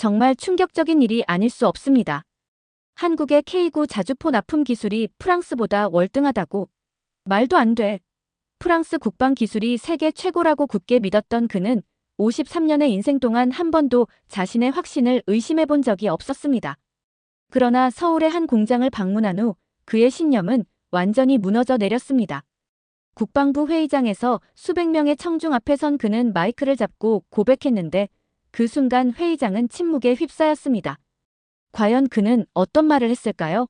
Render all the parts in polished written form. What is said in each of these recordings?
정말 충격적인 일이 아닐 수 없습니다. 한국의 K9 자주포 납품 기술이 프랑스보다 월등하다고? 말도 안 돼. 프랑스 국방 기술이 세계 최고라고 굳게 믿었던 그는 53년의 인생 동안 한 번도 자신의 확신을 의심해 본 적이 없었습니다. 그러나 서울의 한 공장을 방문한 후 그의 신념은 완전히 무너져 내렸습니다. 국방부 회의장에서 수백 명의 청중 앞에 선 그는 마이크를 잡고 고백했는데 그 순간 회의장은 침묵에 휩싸였습니다. 과연 그는 어떤 말을 했을까요?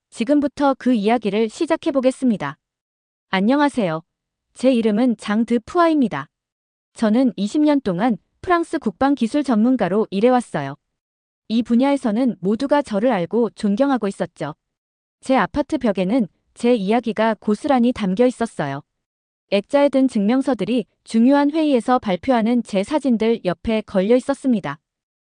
지금부터 그 이야기를 시작해 보겠습니다. 안녕하세요. 제 이름은 장드 푸아입니다. 저는 20년 동안 프랑스 국방 기술 전문가로 일해왔어요. 이 분야에서는 모두가 저를 알고 존경하고 있었죠. 제 아파트 벽에는 제 이야기가 고스란히 담겨 있었어요. 액자에 든 증명서들이 중요한 회의에서 발표하는 제 사진들 옆에 걸려 있었습니다.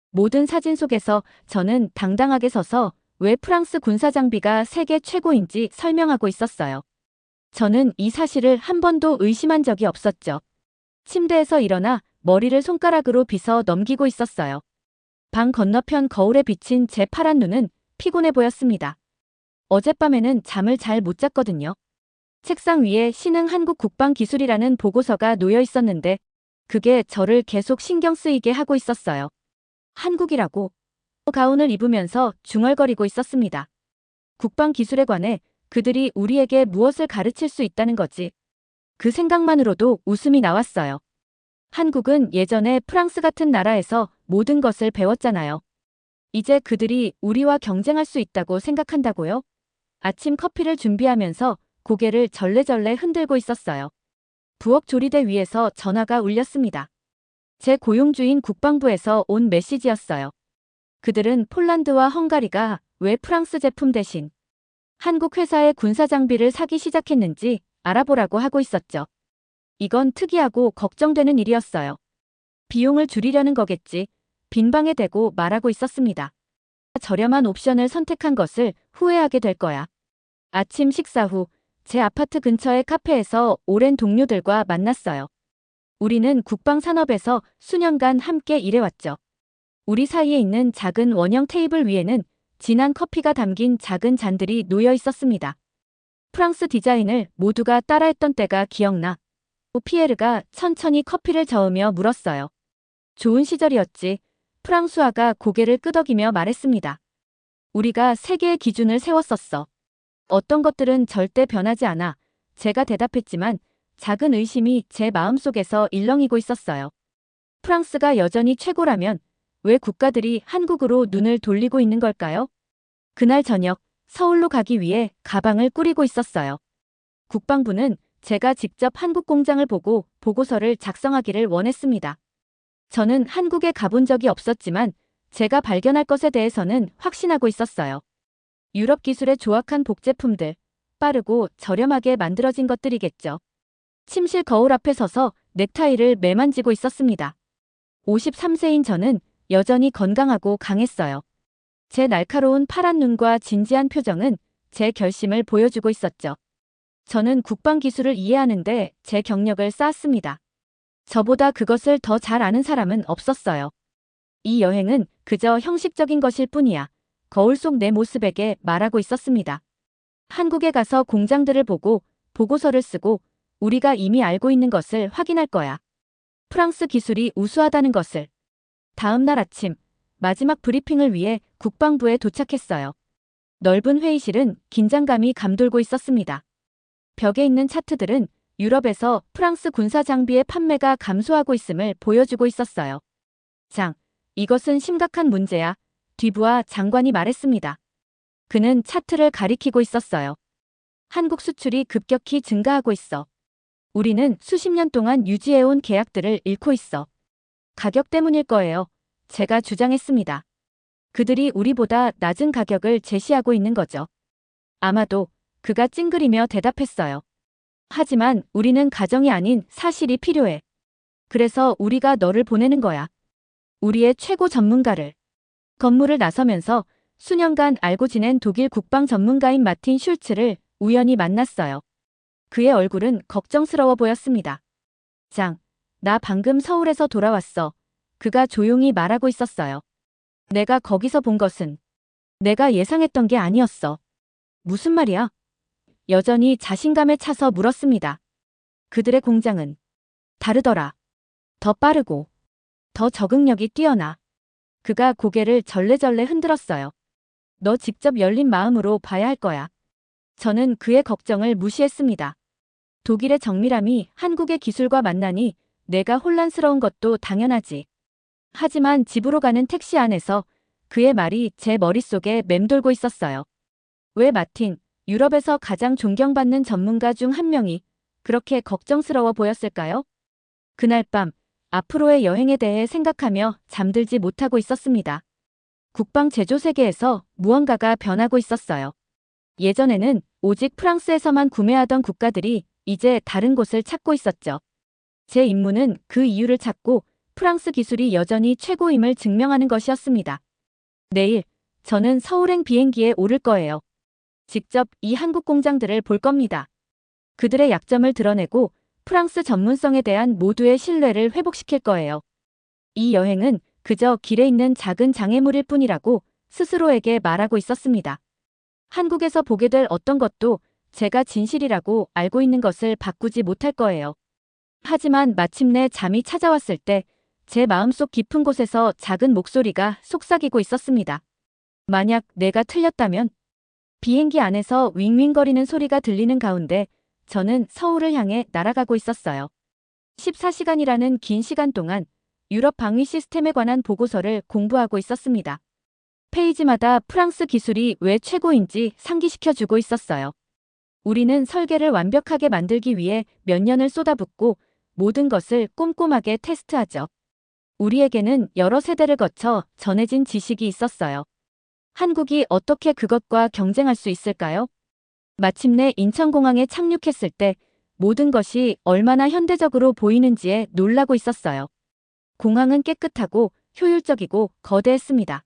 모든 사진 속에서 저는 당당하게 서서 왜 프랑스 군사 장비가 세계 최고인지 설명하고 있었어요. 저는 이 사실을 한 번도 의심한 적이 없었죠. 침대에서 일어나 머리를 손가락으로 빗어 넘기고 있었어요. 방 건너편 거울에 비친 제 파란 눈은 피곤해 보였습니다. 어젯밤에는 잠을 잘 못 잤거든요. 책상 위에 신흥 한국 국방 기술이라는 보고서가 놓여 있었는데 그게 저를 계속 신경 쓰이게 하고 있었어요. 한국이라고 가운을 입으면서 중얼거리고 있었습니다. 국방 기술에 관해 그들이 우리에게 무엇을 가르칠 수 있다는 거지. 그 생각만으로도 웃음이 나왔어요. 한국은 예전에 프랑스 같은 나라에서 모든 것을 배웠잖아요. 이제 그들이 우리와 경쟁할 수 있다고 생각한다고요? 아침 커피를 준비하면서 고개를 절레절레 흔들고 있었어요. 부엌 조리대 위에서 전화가 울렸습니다. 제 고용주인 국방부에서 온 메시지였어요. 그들은 폴란드와 헝가리가 왜 프랑스 제품 대신 한국 회사의 군사 장비를 사기 시작했는지 알아보라고 하고 있었죠. 이건 특이하고 걱정되는 일이었어요. 비용을 줄이려는 거겠지. 빈방에 대고 말하고 있었습니다. 저렴한 옵션을 선택한 것을 후회하게 될 거야. 아침 식사 후 제 아파트 근처의 카페에서 오랜 동료들과 만났어요. 우리는 국방 산업에서 수년간 함께 일해왔죠. 우리 사이에 있는 작은 원형 테이블 위에는 진한 커피가 담긴 작은 잔들이 놓여 있었습니다. 프랑스 디자인을 모두가 따라했던 때가 기억나. 피에르가 천천히 커피를 저으며 물었어요. 좋은 시절이었지. 프랑수아가 고개를 끄덕이며 말했습니다. 우리가 세계의 기준을 세웠었어. 어떤 것들은 절대 변하지 않아. 제가 대답했지만 작은 의심이 제 마음속에서 일렁이고 있었어요. 프랑스가 여전히 최고라면 왜 국가들이 한국으로 눈을 돌리고 있는 걸까요? 그날 저녁 서울로 가기 위해 가방을 꾸리고 있었어요. 국방부는 제가 직접 한국 공장을 보고 보고서를 작성하기를 원했습니다. 저는 한국에 가본 적이 없었지만 제가 발견할 것에 대해서는 확신하고 있었어요. 유럽 기술의 조악한 복제품들, 빠르고 저렴하게 만들어진 것들이겠죠. 침실 거울 앞에 서서 넥타이를 매만지고 있었습니다. 53세인 저는 여전히 건강하고 강했어요. 제 날카로운 파란 눈과 진지한 표정은 제 결심을 보여주고 있었죠. 저는 국방 기술을 이해하는데 제 경력을 쌓았습니다. 저보다 그것을 더 잘 아는 사람은 없었어요. 이 여행은 그저 형식적인 것일 뿐이야. 거울 속 내 모습에게 말하고 있었습니다. 한국에 가서 공장들을 보고 보고서를 쓰고 우리가 이미 알고 있는 것을 확인할 거야. 프랑스 기술이 우수하다는 것을. 다음 날 아침 마지막 브리핑을 위해 국방부에 도착했어요. 넓은 회의실은 긴장감이 감돌고 있었습니다. 벽에 있는 차트들은 유럽에서 프랑스 군사 장비의 판매가 감소하고 있음을 보여주고 있었어요. 이것은 심각한 문제야. 뒤부하 장관이 말했습니다. 그는 차트를 가리키고 있었어요. 한국 수출이 급격히 증가하고 있어. 우리는 수십 년 동안 유지해온 계약들을 잃고 있어. 가격 때문일 거예요. 제가 주장했습니다. 그들이 우리보다 낮은 가격을 제시하고 있는 거죠. 아마도 그가 찡그리며 대답했어요. 하지만 우리는 가정이 아닌 사실이 필요해. 그래서 우리가 너를 보내는 거야. 우리의 최고 전문가를. 건물을 나서면서 수년간 알고 지낸 독일 국방 전문가인 마틴 슐츠를 우연히 만났어요. 그의 얼굴은 걱정스러워 보였습니다. 나 방금 서울에서 돌아왔어. 그가 조용히 말하고 있었어요. 내가 거기서 본 것은 내가 예상했던 게 아니었어. 무슨 말이야? 여전히 자신감에 차서 물었습니다. 그들의 공장은 다르더라. 더 빠르고 더 적응력이 뛰어나. 그가 고개를 절레절레 흔들었어요. 너 직접 열린 마음으로 봐야 할 거야. 저는 그의 걱정을 무시했습니다. 독일의 정밀함이 한국의 기술과 만나니 내가 혼란스러운 것도 당연하지. 하지만 집으로 가는 택시 안에서 그의 말이 제 머릿속에 맴돌고 있었어요. 왜 마틴, 유럽에서 가장 존경받는 전문가 중 한 명이 그렇게 걱정스러워 보였을까요? 그날 밤, 앞으로의 여행에 대해 생각하며 잠들지 못하고 있었습니다. 국방 제조 세계에서 무언가가 변하고 있었어요. 예전에는 오직 프랑스에서만 구매하던 국가들이 이제 다른 곳을 찾고 있었죠. 제 임무는 그 이유를 찾고 프랑스 기술이 여전히 최고임을 증명하는 것이었습니다. 내일, 저는 서울행 비행기에 오를 거예요. 직접 이 한국 공장들을 볼 겁니다. 그들의 약점을 드러내고 프랑스 전문성에 대한 모두의 신뢰를 회복시킬 거예요. 이 여행은 그저 길에 있는 작은 장애물일 뿐이라고 스스로에게 말하고 있었습니다. 한국에서 보게 될 어떤 것도 제가 진실이라고 알고 있는 것을 바꾸지 못할 거예요. 하지만 마침내 잠이 찾아왔을 때 제 마음속 깊은 곳에서 작은 목소리가 속삭이고 있었습니다. 만약 내가 틀렸다면? 비행기 안에서 윙윙거리는 소리가 들리는 가운데 저는 서울을 향해 날아가고 있었어요. 14시간이라는 긴 시간 동안 유럽 방위 시스템에 관한 보고서를 공부하고 있었습니다. 페이지마다 프랑스 기술이 왜 최고인지 상기시켜주고 있었어요. 우리는 설계를 완벽하게 만들기 위해 몇 년을 쏟아붓고 모든 것을 꼼꼼하게 테스트하죠. 우리에게는 여러 세대를 거쳐 전해진 지식이 있었어요. 한국이 어떻게 그것과 경쟁할 수 있을까요? 마침내 인천공항에 착륙했을 때 모든 것이 얼마나 현대적으로 보이는지에 놀라고 있었어요. 공항은 깨끗하고 효율적이고 거대했습니다.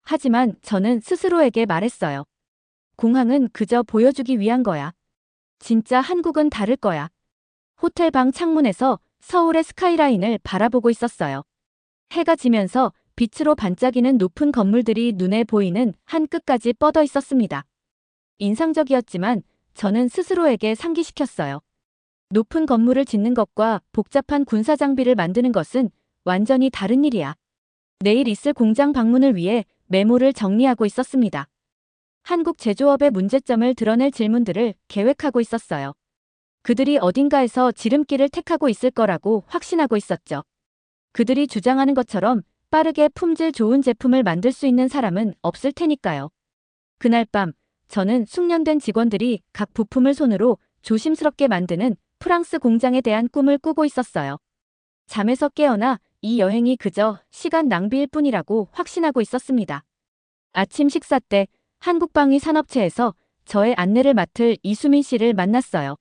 하지만 저는 스스로에게 말했어요. 공항은 그저 보여주기 위한 거야. 진짜 한국은 다를 거야. 호텔 방 창문에서 서울의 스카이라인을 바라보고 있었어요. 해가 지면서 빛으로 반짝이는 높은 건물들이 눈에 보이는 한 끝까지 뻗어 있었습니다. 인상적이었지만 저는 스스로에게 상기시켰어요. 높은 건물을 짓는 것과 복잡한 군사 장비를 만드는 것은 완전히 다른 일이야. 내일 있을 공장 방문을 위해 메모를 정리하고 있었습니다. 한국 제조업의 문제점을 드러낼 질문들을 계획하고 있었어요. 그들이 어딘가에서 지름길을 택하고 있을 거라고 확신하고 있었죠. 그들이 주장하는 것처럼 빠르게 품질 좋은 제품을 만들 수 있는 사람은 없을 테니까요. 그날 밤, 저는 숙련된 직원들이 각 부품을 손으로 조심스럽게 만드는 프랑스 공장에 대한 꿈을 꾸고 있었어요. 잠에서 깨어나 이 여행이 그저 시간 낭비일 뿐이라고 확신하고 있었습니다. 아침 식사 때 한국방위 산업체에서 저의 안내를 맡을 이수민 씨를 만났어요.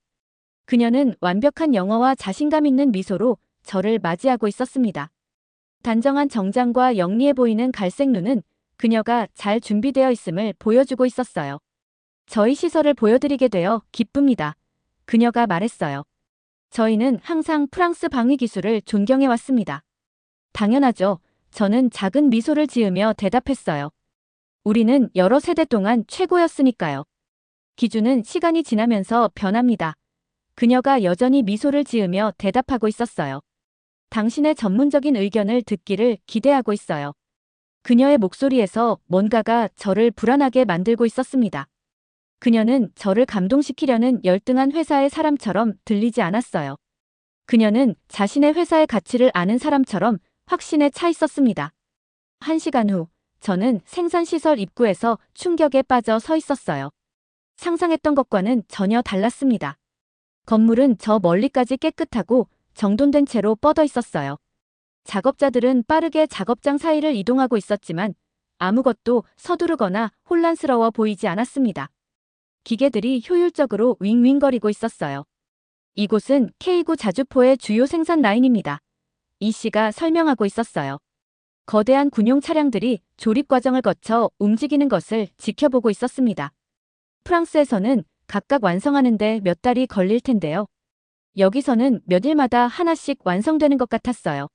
그녀는 완벽한 영어와 자신감 있는 미소로 저를 맞이하고 있었습니다. 단정한 정장과 영리해 보이는 갈색 눈은 그녀가 잘 준비되어 있음을 보여주고 있었어요. 저희 시설을 보여드리게 되어 기쁩니다. 그녀가 말했어요. 저희는 항상 프랑스 방위 기술을 존경해왔습니다. 당연하죠. 저는 작은 미소를 지으며 대답했어요. 우리는 여러 세대 동안 최고였으니까요. 기준은 시간이 지나면서 변합니다. 그녀가 여전히 미소를 지으며 대답하고 있었어요. 당신의 전문적인 의견을 듣기를 기대하고 있어요. 그녀의 목소리에서 뭔가가 저를 불안하게 만들고 있었습니다. 그녀는 저를 감동시키려는 열등한 회사의 사람처럼 들리지 않았어요. 그녀는 자신의 회사의 가치를 아는 사람처럼 확신에 차 있었습니다. 1시간 후, 저는 생산시설 입구에서 충격에 빠져 서 있었어요. 상상했던 것과는 전혀 달랐습니다. 건물은 저 멀리까지 깨끗하고 정돈된 채로 뻗어 있었어요. 작업자들은 빠르게 작업장 사이를 이동하고 있었지만 아무것도 서두르거나 혼란스러워 보이지 않았습니다. 기계들이 효율적으로 윙윙거리고 있었어요. 이곳은 K9 자주포의 주요 생산 라인입니다. 이 씨가 설명하고 있었어요. 거대한 군용 차량들이 조립 과정을 거쳐 움직이는 것을 지켜보고 있었습니다. 프랑스에서는 각각 완성하는데 몇 달이 걸릴 텐데요. 여기서는 몇 일마다 하나씩 완성되는 것 같았어요.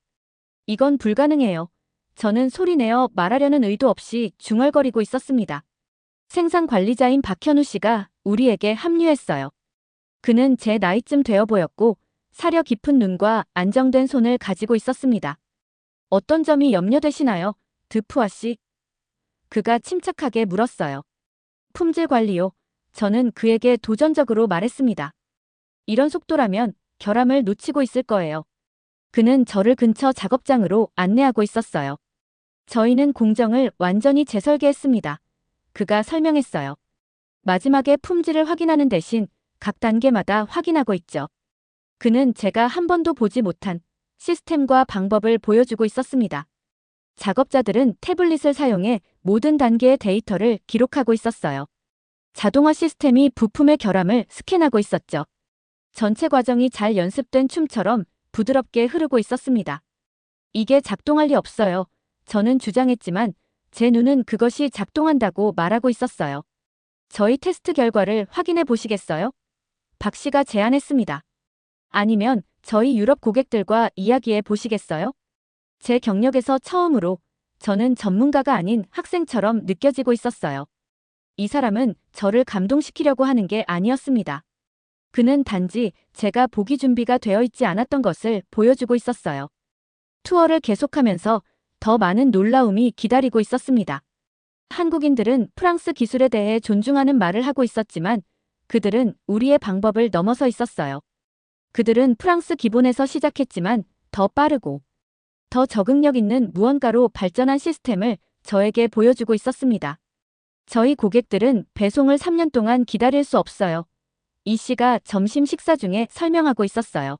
이건 불가능해요. 저는 소리내어 말하려는 의도 없이 중얼거리고 있었습니다. 생산 관리자인 박현우 씨가 우리에게 합류했어요. 그는 제 나이쯤 되어 보였고 사려 깊은 눈과 안정된 손을 가지고 있었습니다. 어떤 점이 염려되시나요, 드푸아 씨? 그가 침착하게 물었어요. 품질 관리요. 저는 그에게 도전적으로 말했습니다. 이런 속도라면 결함을 놓치고 있을 거예요. 그는 저를 근처 작업장으로 안내하고 있었어요. 저희는 공정을 완전히 재설계했습니다. 그가 설명했어요. 마지막에 품질을 확인하는 대신 각 단계마다 확인하고 있죠. 그는 제가 한 번도 보지 못한 시스템과 방법을 보여주고 있었습니다. 작업자들은 태블릿을 사용해 모든 단계의 데이터를 기록하고 있었어요. 자동화 시스템이 부품의 결함을 스캔하고 있었죠. 전체 과정이 잘 연습된 춤처럼 부드럽게 흐르고 있었습니다. 이게 작동할 리 없어요. 저는 주장했지만 제 눈은 그것이 작동한다고 말하고 있었어요. 저희 테스트 결과를 확인해 보시겠어요? 박 씨가 제안했습니다. 아니면 저희 유럽 고객들과 이야기해 보시겠어요? 제 경력에서 처음으로 저는 전문가가 아닌 학생처럼 느껴지고 있었어요. 이 사람은 저를 감동시키려고 하는 게 아니었습니다. 그는 단지 제가 보기 준비가 되어 있지 않았던 것을 보여주고 있었어요. 투어를 계속하면서 더 많은 놀라움이 기다리고 있었습니다. 한국인들은 프랑스 기술에 대해 존중하는 말을 하고 있었지만 그들은 우리의 방법을 넘어서 있었어요. 그들은 프랑스 기본에서 시작했지만 더 빠르고 더 적응력 있는 무언가로 발전한 시스템을 저에게 보여주고 있었습니다. 저희 고객들은 배송을 3년 동안 기다릴 수 없어요. 이 씨가 점심 식사 중에 설명하고 있었어요.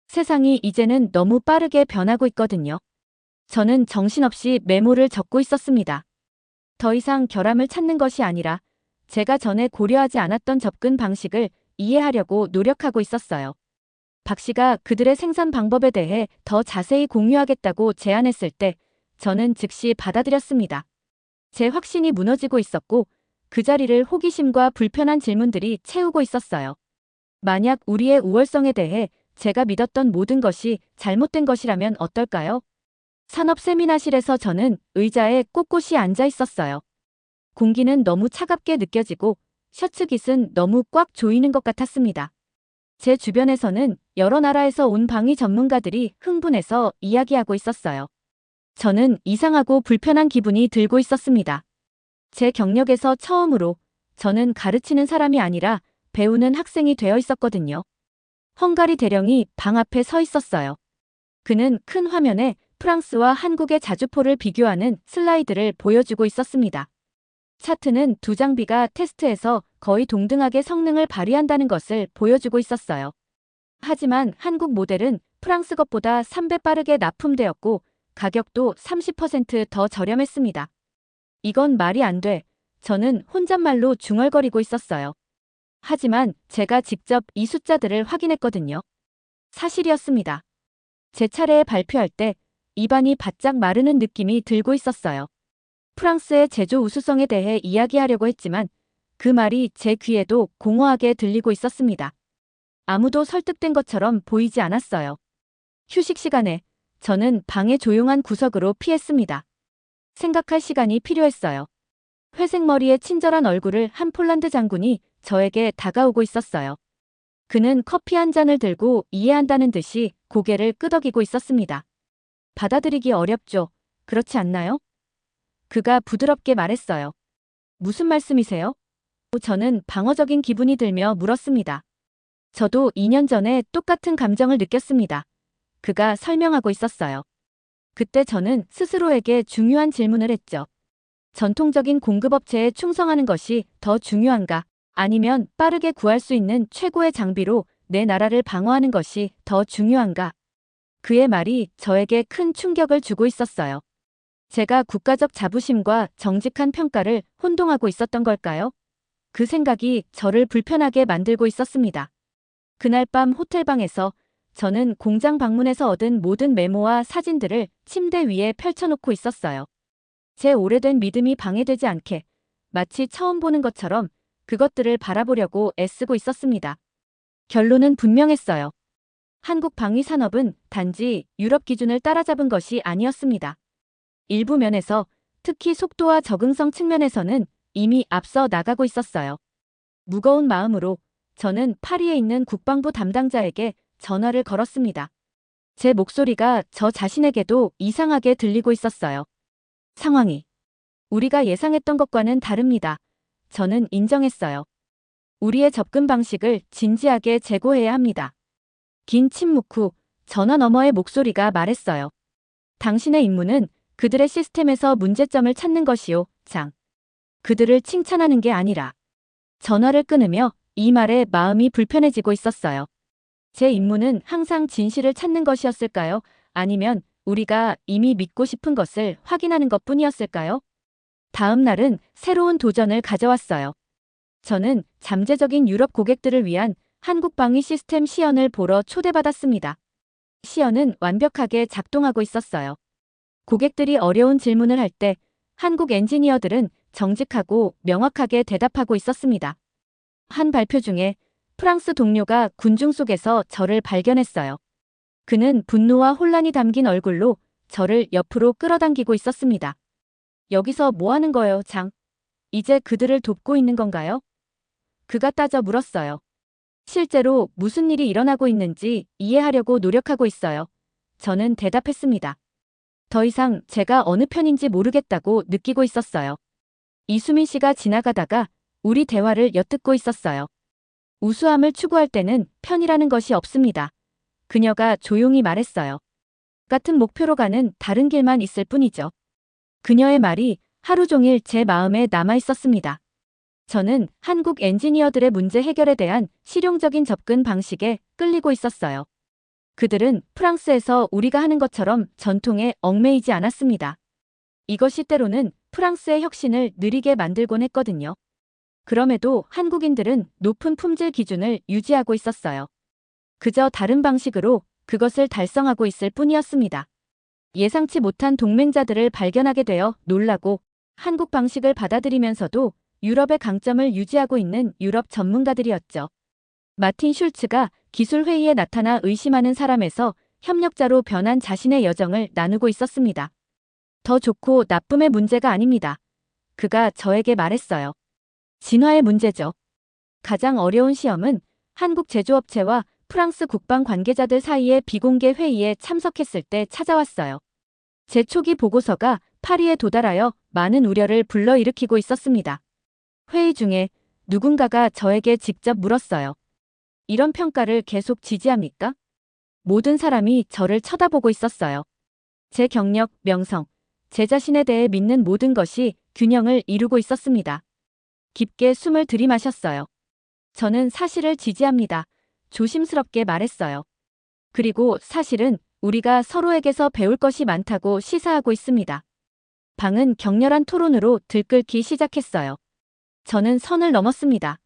세상이 이제는 너무 빠르게 변하고 있거든요. 저는 정신없이 메모를 적고 있었습니다. 더 이상 결함을 찾는 것이 아니라 제가 전에 고려하지 않았던 접근 방식을 이해하려고 노력하고 있었어요. 박 씨가 그들의 생산 방법에 대해 더 자세히 공유하겠다고 제안했을 때 저는 즉시 받아들였습니다. 제 확신이 무너지고 있었고 그 자리를 호기심과 불편한 질문들이 채우고 있었어요. 만약 우리의 우월성에 대해 제가 믿었던 모든 것이 잘못된 것이라면 어떨까요? 산업 세미나실에서 저는 의자에 꼿꼿이 앉아 있었어요. 공기는 너무 차갑게 느껴지고 셔츠 깃은 너무 꽉 조이는 것 같았습니다. 제 주변에서는 여러 나라에서 온 방위 전문가들이 흥분해서 이야기하고 있었어요. 저는 이상하고 불편한 기분이 들고 있었습니다. 제 경력에서 처음으로 저는 가르치는 사람이 아니라 배우는 학생이 되어 있었거든요. 헝가리 대령이 방 앞에 서 있었어요. 그는 큰 화면에 프랑스와 한국의 자주포를 비교하는 슬라이드를 보여주고 있었습니다. 차트는 두 장비가 테스트에서 거의 동등하게 성능을 발휘한다는 것을 보여주고 있었어요. 하지만 한국 모델은 프랑스 것보다 3배 빠르게 납품되었고 가격도 30% 더 저렴했습니다. 이건 말이 안 돼. 저는 혼잣말로 중얼거리고 있었어요. 하지만 제가 직접 이 숫자들을 확인했거든요. 사실이었습니다. 제 차례에 발표할 때 입안이 바짝 마르는 느낌이 들고 있었어요. 프랑스의 제조 우수성에 대해 이야기하려고 했지만 그 말이 제 귀에도 공허하게 들리고 있었습니다. 아무도 설득된 것처럼 보이지 않았어요. 휴식 시간에 저는 방의 조용한 구석으로 피했습니다. 생각할 시간이 필요했어요. 회색 머리의 친절한 얼굴을 한 폴란드 장군이 저에게 다가오고 있었어요. 그는 커피 한 잔을 들고 이해한다는 듯이 고개를 끄덕이고 있었습니다. 받아들이기 어렵죠. 그렇지 않나요? 그가 부드럽게 말했어요. 무슨 말씀이세요? 저는 방어적인 기분이 들며 물었습니다. 저도 2년 전에 똑같은 감정을 느꼈습니다. 그가 설명하고 있었어요. 그때 저는 스스로에게 중요한 질문을 했죠. 전통적인 공급업체에 충성하는 것이 더 중요한가? 아니면 빠르게 구할 수 있는 최고의 장비로 내 나라를 방어하는 것이 더 중요한가? 그의 말이 저에게 큰 충격을 주고 있었어요. 제가 국가적 자부심과 정직한 평가를 혼동하고 있었던 걸까요? 그 생각이 저를 불편하게 만들고 있었습니다. 그날 밤 호텔방에서 저는 공장 방문에서 얻은 모든 메모와 사진들을 침대 위에 펼쳐놓고 있었어요. 제 오래된 믿음이 방해되지 않게 마치 처음 보는 것처럼 그것들을 바라보려고 애쓰고 있었습니다. 결론은 분명했어요. 한국 방위 산업은 단지 유럽 기준을 따라잡은 것이 아니었습니다. 일부 면에서, 특히 속도와 적응성 측면에서는 이미 앞서 나가고 있었어요. 무거운 마음으로 저는 파리에 있는 국방부 담당자에게 전화를 걸었습니다. 제 목소리가 저 자신에게도 이상하게 들리고 있었어요. 상황이 우리가 예상했던 것과는 다릅니다. 저는 인정했어요. 우리의 접근 방식을 진지하게 재고해야 합니다. 긴 침묵 후 전화 너머의 목소리가 말했어요. 당신의 임무는 그들의 시스템에서 문제점을 찾는 것이요, 장. 그들을 칭찬하는 게 아니라. 전화를 끊으며 이 말에 마음이 불편해지고 있었어요. 제 임무는 항상 진실을 찾는 것이었을까요? 아니면 우리가 이미 믿고 싶은 것을 확인하는 것뿐이었을까요? 다음 날은 새로운 도전을 가져왔어요. 저는 잠재적인 유럽 고객들을 위한 한국 방위 시스템 시연을 보러 초대받았습니다. 시연은 완벽하게 작동하고 있었어요. 고객들이 어려운 질문을 할 때 한국 엔지니어들은 정직하고 명확하게 대답하고 있었습니다. 한 발표 중에 프랑스 동료가 군중 속에서 저를 발견했어요. 그는 분노와 혼란이 담긴 얼굴로 저를 옆으로 끌어당기고 있었습니다. 여기서 뭐 하는 거예요, 장? 이제 그들을 돕고 있는 건가요? 그가 따져 물었어요. 실제로 무슨 일이 일어나고 있는지 이해하려고 노력하고 있어요. 저는 대답했습니다. 더 이상 제가 어느 편인지 모르겠다고 느끼고 있었어요. 이수민 씨가 지나가다가 우리 대화를 엿듣고 있었어요. 우수함을 추구할 때는 편이라는 것이 없습니다. 그녀가 조용히 말했어요. 같은 목표로 가는 다른 길만 있을 뿐이죠. 그녀의 말이 하루 종일 제 마음에 남아 있었습니다. 저는 한국 엔지니어들의 문제 해결에 대한 실용적인 접근 방식에 끌리고 있었어요. 그들은 프랑스에서 우리가 하는 것처럼 전통에 얽매이지 않았습니다. 이것이 때로는 프랑스의 혁신을 느리게 만들곤 했거든요. 그럼에도 한국인들은 높은 품질 기준을 유지하고 있었어요. 그저 다른 방식으로 그것을 달성하고 있을 뿐이었습니다. 예상치 못한 동맹자들을 발견하게 되어 놀라고 한국 방식을 받아들이면서도 유럽의 강점을 유지하고 있는 유럽 전문가들이었죠. 마틴 슐츠가 기술회의에 나타나 의심하는 사람에서 협력자로 변한 자신의 여정을 나누고 있었습니다. 더 좋고 나쁨의 문제가 아닙니다. 그가 저에게 말했어요. 진화의 문제죠. 가장 어려운 시험은 한국 제조업체와 프랑스 국방 관계자들 사이의 비공개 회의에 참석했을 때 찾아왔어요. 제 초기 보고서가 파리에 도달하여 많은 우려를 불러일으키고 있었습니다. 회의 중에 누군가가 저에게 직접 물었어요. 이런 평가를 계속 지지합니까? 모든 사람이 저를 쳐다보고 있었어요. 제 경력, 명성, 제 자신에 대해 믿는 모든 것이 균형을 이루고 있었습니다. 깊게 숨을 들이마셨어요. 저는 사실을 지지합니다. 조심스럽게 말했어요. 그리고 사실은 우리가 서로에게서 배울 것이 많다고 시사하고 있습니다. 방은 격렬한 토론으로 들끓기 시작했어요. 저는 선을 넘었습니다.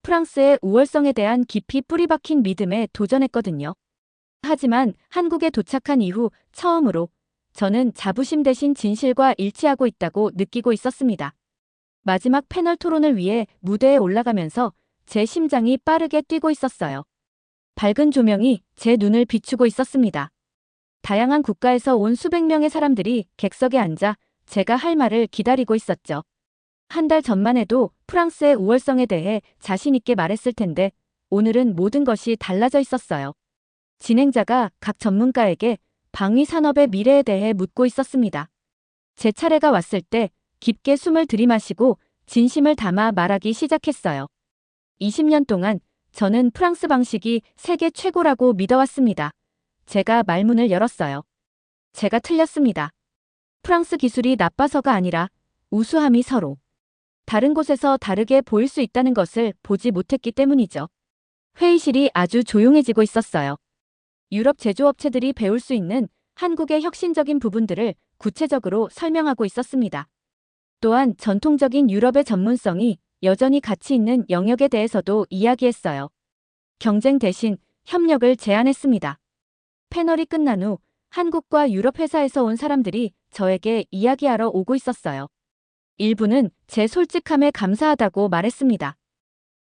프랑스의 우월성에 대한 깊이 뿌리박힌 믿음에 도전했거든요. 하지만 한국에 도착한 이후 처음으로 저는 자부심 대신 진실과 일치하고 있다고 느끼고 있었습니다. 마지막 패널 토론을 위해 무대에 올라가면서 제 심장이 빠르게 뛰고 있었어요. 밝은 조명이 제 눈을 비추고 있었습니다. 다양한 국가에서 온 수백 명의 사람들이 객석에 앉아 제가 할 말을 기다리고 있었죠. 한 달 전만 해도 프랑스의 우월성에 대해 자신 있게 말했을 텐데 오늘은 모든 것이 달라져 있었어요. 진행자가 각 전문가에게 방위 산업의 미래에 대해 묻고 있었습니다. 제 차례가 왔을 때 깊게 숨을 들이마시고 진심을 담아 말하기 시작했어요. 20년 동안 저는 프랑스 방식이 세계 최고라고 믿어왔습니다. 제가 말문을 열었어요. 제가 틀렸습니다. 프랑스 기술이 나빠서가 아니라 우수함이 서로 다른 곳에서 다르게 보일 수 있다는 것을 보지 못했기 때문이죠. 회의실이 아주 조용해지고 있었어요. 유럽 제조업체들이 배울 수 있는 한국의 혁신적인 부분들을 구체적으로 설명하고 있었습니다. 또한 전통적인 유럽의 전문성이 여전히 가치 있는 영역에 대해서도 이야기했어요. 경쟁 대신 협력을 제안했습니다. 패널이 끝난 후 한국과 유럽 회사에서 온 사람들이 저에게 이야기하러 오고 있었어요. 일부는 제 솔직함에 감사하다고 말했습니다.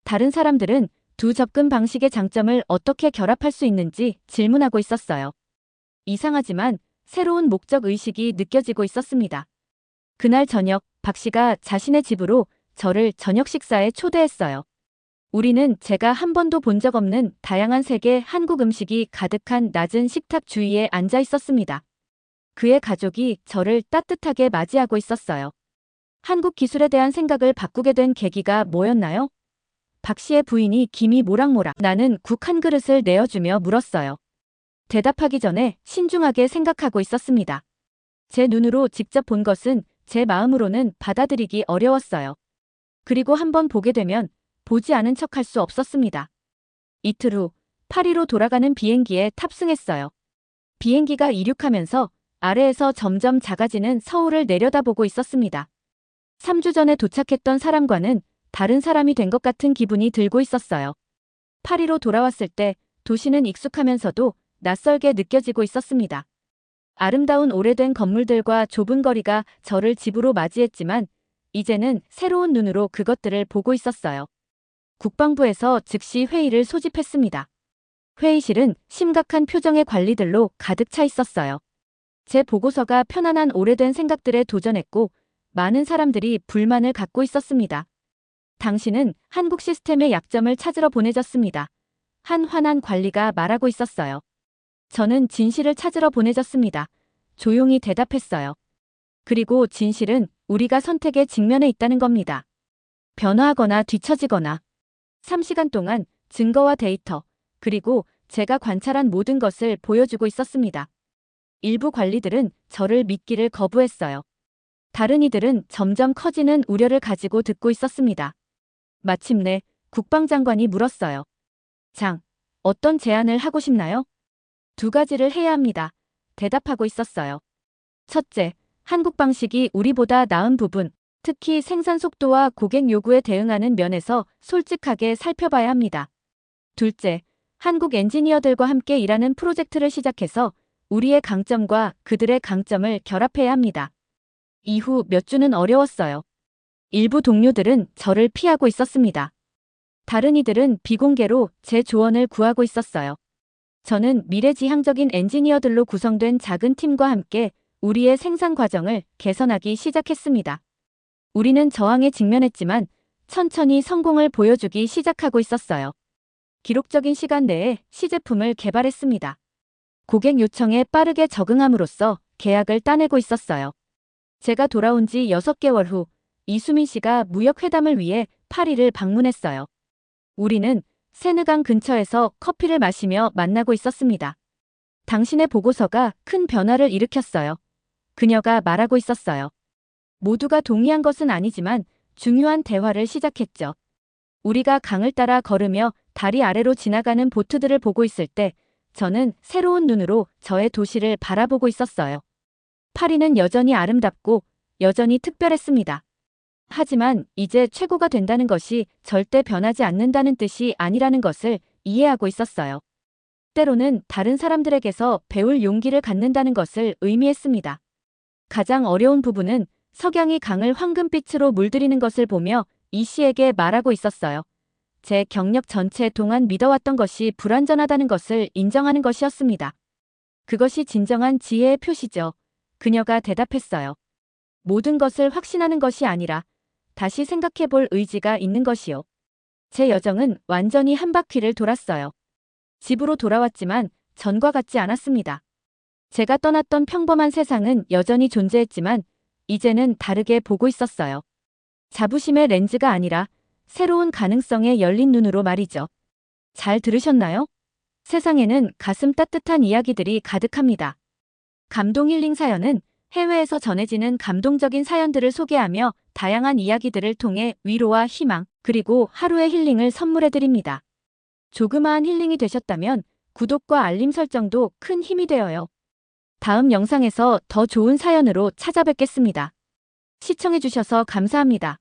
다른 사람들은 두 접근 방식의 장점을 어떻게 결합할 수 있는지 질문하고 있었어요. 이상하지만 새로운 목적 의식이 느껴지고 있었습니다. 그날 저녁 박 씨가 자신의 집으로 저를 저녁 식사에 초대했어요. 우리는 제가 한 번도 본 적 없는 다양한 색의 한국 음식이 가득한 낮은 식탁 주위에 앉아 있었습니다. 그의 가족이 저를 따뜻하게 맞이하고 있었어요. 한국 기술에 대한 생각을 바꾸게 된 계기가 뭐였나요? 박 씨의 부인이 김이 모락모락 나는 국 한 그릇을 내어주며 물었어요. 대답하기 전에 신중하게 생각하고 있었습니다. 제 눈으로 직접 본 것은 제 마음으로는 받아들이기 어려웠어요. 그리고 한번 보게 되면 보지 않은 척할 수 없었습니다. 이틀 후 파리로 돌아가는 비행기에 탑승했어요. 비행기가 이륙하면서 아래에서 점점 작아지는 서울을 내려다보고 있었습니다. 3주 전에 도착했던 사람과는 다른 사람이 된 것 같은 기분이 들고 있었어요. 파리로 돌아왔을 때 도시는 익숙하면서도 낯설게 느껴지고 있었습니다. 아름다운 오래된 건물들과 좁은 거리가 저를 집으로 맞이했지만 이제는 새로운 눈으로 그것들을 보고 있었어요. 국방부에서 즉시 회의를 소집했습니다. 회의실은 심각한 표정의 관리들로 가득 차 있었어요. 제 보고서가 편안한 오래된 생각들에 도전했고 많은 사람들이 불만을 갖고 있었습니다. 당신은 한국 시스템의 약점을 찾으러 보내졌습니다. 한 화난 관리가 말하고 있었어요. 저는 진실을 찾으러 보내졌습니다. 조용히 대답했어요. 그리고 진실은 우리가 선택의 직면에 있다는 겁니다. 변화하거나 뒤처지거나 3시간 동안 증거와 데이터, 그리고 제가 관찰한 모든 것을 보여주고 있었습니다. 일부 관리들은 저를 믿기를 거부했어요. 다른 이들은 점점 커지는 우려를 가지고 듣고 있었습니다. 마침내 국방장관이 물었어요. 어떤 제안을 하고 싶나요? 2가지를 해야 합니다. 대답하고 있었어요. 첫째, 한국 방식이 우리보다 나은 부분, 특히 생산 속도와 고객 요구에 대응하는 면에서 솔직하게 살펴봐야 합니다. 둘째, 한국 엔지니어들과 함께 일하는 프로젝트를 시작해서 우리의 강점과 그들의 강점을 결합해야 합니다. 이후 몇 주는 어려웠어요. 일부 동료들은 저를 피하고 있었습니다. 다른 이들은 비공개로 제 조언을 구하고 있었어요. 저는 미래지향적인 엔지니어들로 구성된 작은 팀과 함께 우리의 생산 과정을 개선하기 시작했습니다. 우리는 저항에 직면했지만 천천히 성공을 보여주기 시작하고 있었어요. 기록적인 시간 내에 시제품을 개발했습니다. 고객 요청에 빠르게 적응함으로써 계약을 따내고 있었어요. 제가 돌아온 지 6개월 후 이수민 씨가 무역회담을 위해 파리를 방문했어요. 우리는 세느강 근처에서 커피를 마시며 만나고 있었습니다. 당신의 보고서가 큰 변화를 일으켰어요. 그녀가 말하고 있었어요. 모두가 동의한 것은 아니지만 중요한 대화를 시작했죠. 우리가 강을 따라 걸으며 다리 아래로 지나가는 보트들을 보고 있을 때 저는 새로운 눈으로 저의 도시를 바라보고 있었어요. 파리는 여전히 아름답고 여전히 특별했습니다. 하지만 이제 최고가 된다는 것이 절대 변하지 않는다는 뜻이 아니라는 것을 이해하고 있었어요. 때로는 다른 사람들에게서 배울 용기를 갖는다는 것을 의미했습니다. 가장 어려운 부분은 석양이 강을 황금빛으로 물들이는 것을 보며 이 씨에게 말하고 있었어요. 제 경력 전체 동안 믿어왔던 것이 불완전하다는 것을 인정하는 것이었습니다. 그것이 진정한 지혜의 표시죠. 그녀가 대답했어요. 모든 것을 확신하는 것이 아니라 다시 생각해볼 의지가 있는 것이요. 제 여정은 완전히 한 바퀴를 돌았어요. 집으로 돌아왔지만 전과 같지 않았습니다. 제가 떠났던 평범한 세상은 여전히 존재했지만 이제는 다르게 보고 있었어요. 자부심의 렌즈가 아니라 새로운 가능성에 열린 눈으로 말이죠. 잘 들으셨나요? 세상에는 가슴 따뜻한 이야기들이 가득합니다. 감동 힐링 사연은 해외에서 전해지는 감동적인 사연들을 소개하며 다양한 이야기들을 통해 위로와 희망, 그리고 하루의 힐링을 선물해드립니다. 조그마한 힐링이 되셨다면 구독과 알림 설정도 큰 힘이 되어요. 다음 영상에서 더 좋은 사연으로 찾아뵙겠습니다. 시청해주셔서 감사합니다.